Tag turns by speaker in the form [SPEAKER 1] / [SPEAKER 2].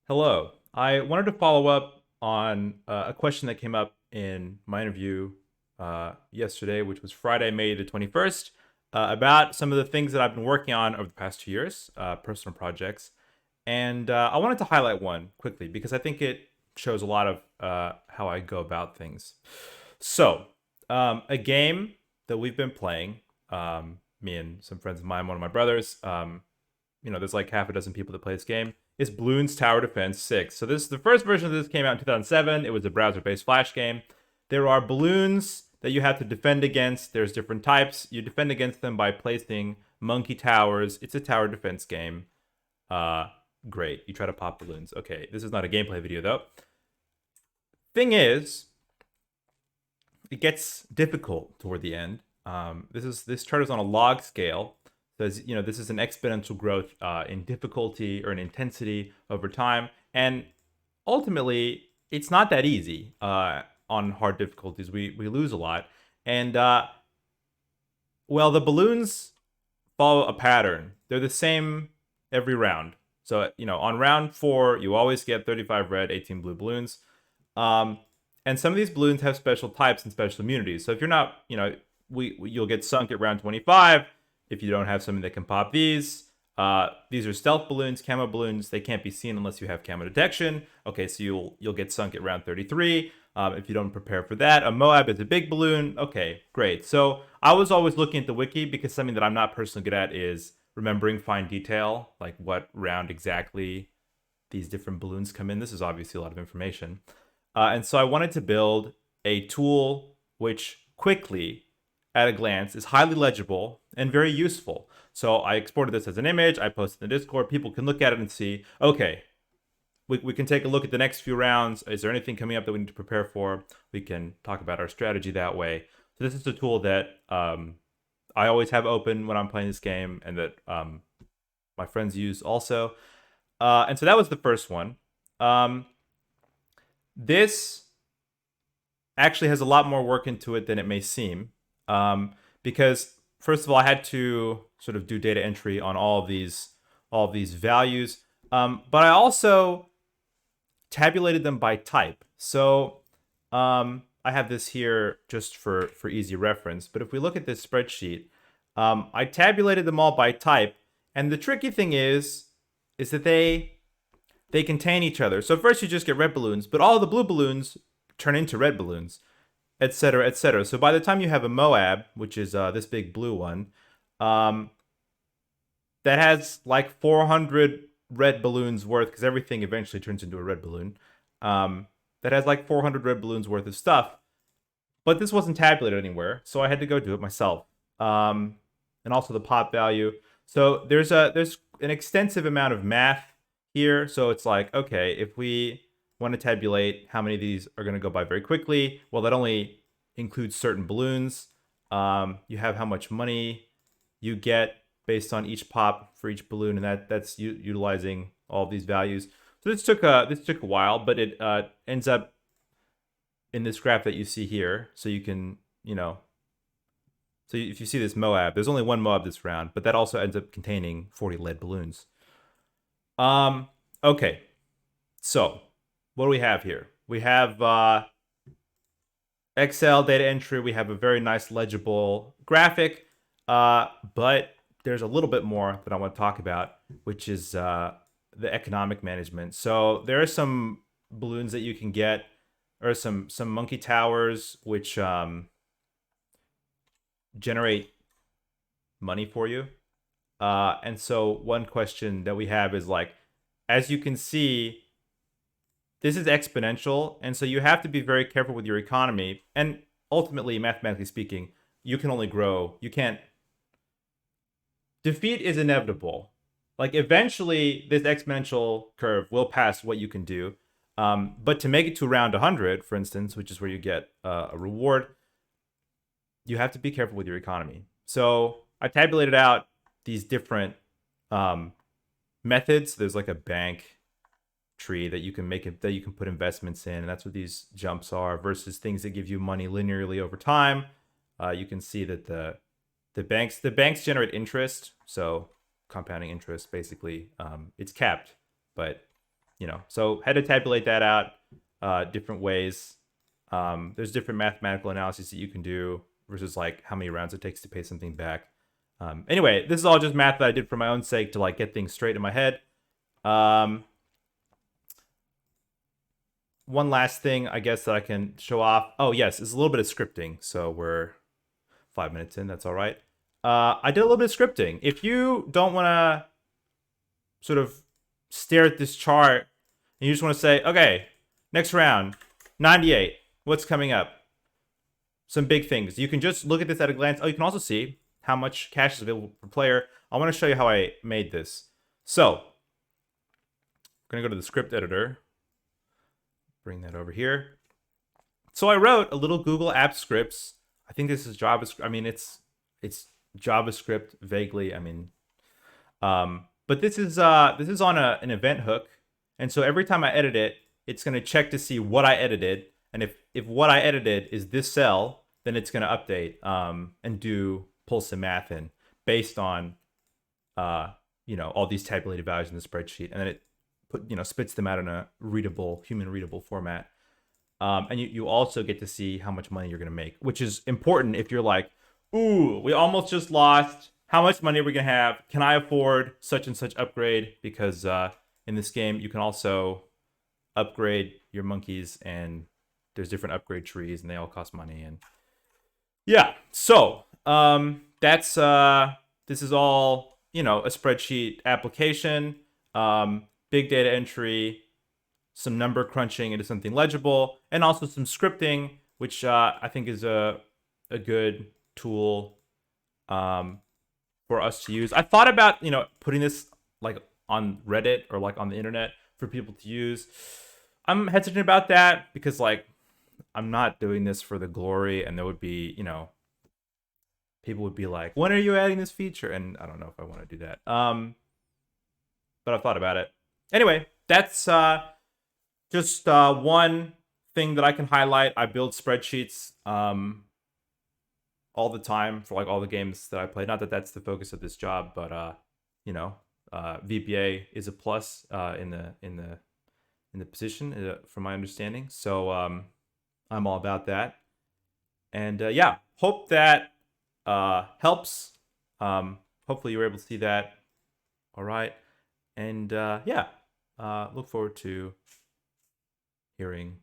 [SPEAKER 1] Hello. I wanted to follow up on a question that came up in my interview yesterday, which was Friday, May the 21st, about some of the things that I've been working on over the past 2 years, personal projects. And I wanted to highlight one quickly because I think it shows a lot of how I go about things. So, a game that we've been playing, me and some friends of mine, one of my brothers, there's like half a dozen people that play this game. It's Bloons Tower Defense 6. So this the first version of this came out in 2007. It was a browser-based flash game. There are balloons that you have to defend against. There's different types. You defend against them by placing monkey towers. It's a tower defense game. Uh, Great. You try to pop balloons. Okay, this is not a gameplay video though. Thing is, it gets difficult toward the end. This chart is on a log scale. Says this is an exponential growth in difficulty or in intensity over time, and ultimately it's not that easy on hard difficulties. We lose a lot, and well, the balloons follow a pattern. They're the same every round. So on round 4, you always get 35 red, 18 blue balloons. And some of these balloons have special types and special immunities. So if you're not, you'll get sunk at round 25 if you don't have something that can pop these. These are stealth balloons, camo balloons. They can't be seen unless you have camo detection. Okay, so you'll get sunk at round 33 if you don't prepare for that. A Moab is a big balloon. Okay, great. So I was always looking at the wiki because something that I'm not personally good at is remembering fine detail, like what round exactly these different balloons come in. This is obviously a lot of information. And so I wanted to build a tool which quickly, at a glance, is highly legible and very useful. So I exported this as an image. I posted in the Discord. People can look at it and see, okay, we can take a look at the next few rounds. Is there anything coming up that we need to prepare for? We can talk about our strategy that way. So this is a tool that I always have open when I'm playing this game and that my friends use also. And so that was the first one. This actually has a lot more work into it than it may seem, because first of all, I had to sort of do data entry on all of these values, but I also tabulated them by type. So I have this here just for easy reference. But if we look at this spreadsheet, I tabulated them all by type, and the tricky thing is that they contain each other. So first you just get red balloons, but all the blue balloons turn into red balloons, etc., etc. So by the time you have a Moab, which is this big blue one, that has like 400 red balloons worth, because everything eventually turns into a red balloon, that has like 400 red balloons worth of stuff. But this wasn't tabulated anywhere, so I had to go do it myself. And also the pop value. So there's an extensive amount of math here. So it's like, okay, if we want to tabulate how many of these are going to go by very quickly, well, that only includes certain balloons. You have how much money you get based on each pop for each balloon, and that's utilizing all of these values. So this took a while, but it ends up in this graph that you see here. So you can, so if you see this Moab, there's only one Moab this round, but that also ends up containing 40 lead balloons. Okay, so what do we have here? We have Excel data entry. We have a very nice legible graphic, but there's a little bit more that I want to talk about, which is the economic management. So there are some balloons that you can get, or some monkey towers, which generate money for you. And so one question that we have is like, as you can see, this is exponential. And so you have to be very careful with your economy. And ultimately, mathematically speaking, you can only grow. You can't. Defeat is inevitable. Like eventually, this exponential curve will pass what you can do. But to make it to around 100, for instance, which is where you get a reward, you have to be careful with your economy. So I tabulated out these different methods. There's like a bank tree that you can that you can put investments in, and that's what these jumps are, versus things that give you money linearly over time. You can see that the banks generate interest, so compounding interest basically. It's capped, but So had to tabulate that out different ways. There's different mathematical analyses that you can do versus like how many rounds it takes to pay something back. Anyway, this is all just math that I did for my own sake to like get things straight in my head. One last thing, I guess, that I can show off. Oh, yes, it's a little bit of scripting. So we're 5 minutes in. That's all right. I did a little bit of scripting. If you don't want to sort of stare at this chart and you just want to say, okay, next round, 98. What's coming up? Some big things. You can just look at this at a glance. Oh, you can also see how much cash is available per player. I want to show you how I made this. So, I'm going to go to the script editor. Bring that over here. So I wrote a little Google Apps scripts. I think this is JavaScript. I mean, it's JavaScript vaguely. I mean, but this is on an event hook, and so every time I edit it, it's going to check to see what I edited, and if what I edited is this cell, then it's going to update and pull some math in based on all these tabulated values in the spreadsheet, and then it spits them out in a human readable format. And you also get to see how much money you're going to make, which is important if you're like, ooh, we almost just lost. How much money are we going to have? Can I afford such and such upgrade? Because in this game, you can also upgrade your monkeys, and there's different upgrade trees, and they all cost money. And yeah, so this is all, a spreadsheet application, big data entry, some number crunching into something legible, and also some scripting, which I think is a good tool for us to use. I thought about, putting this like on Reddit or like on the internet for people to use. I'm hesitant about that because like I'm not doing this for the glory, and there would be, people would be like, when are you adding this feature? And I don't know if I want to do that. But I've thought about it. Anyway, that's just one thing that I can highlight. I build spreadsheets all the time for like all the games that I play. Not that that's the focus of this job, but VBA is a plus in the position, from my understanding. So I'm all about that. And hope that helps. Hopefully you were able to see that. All right. And look forward to hearing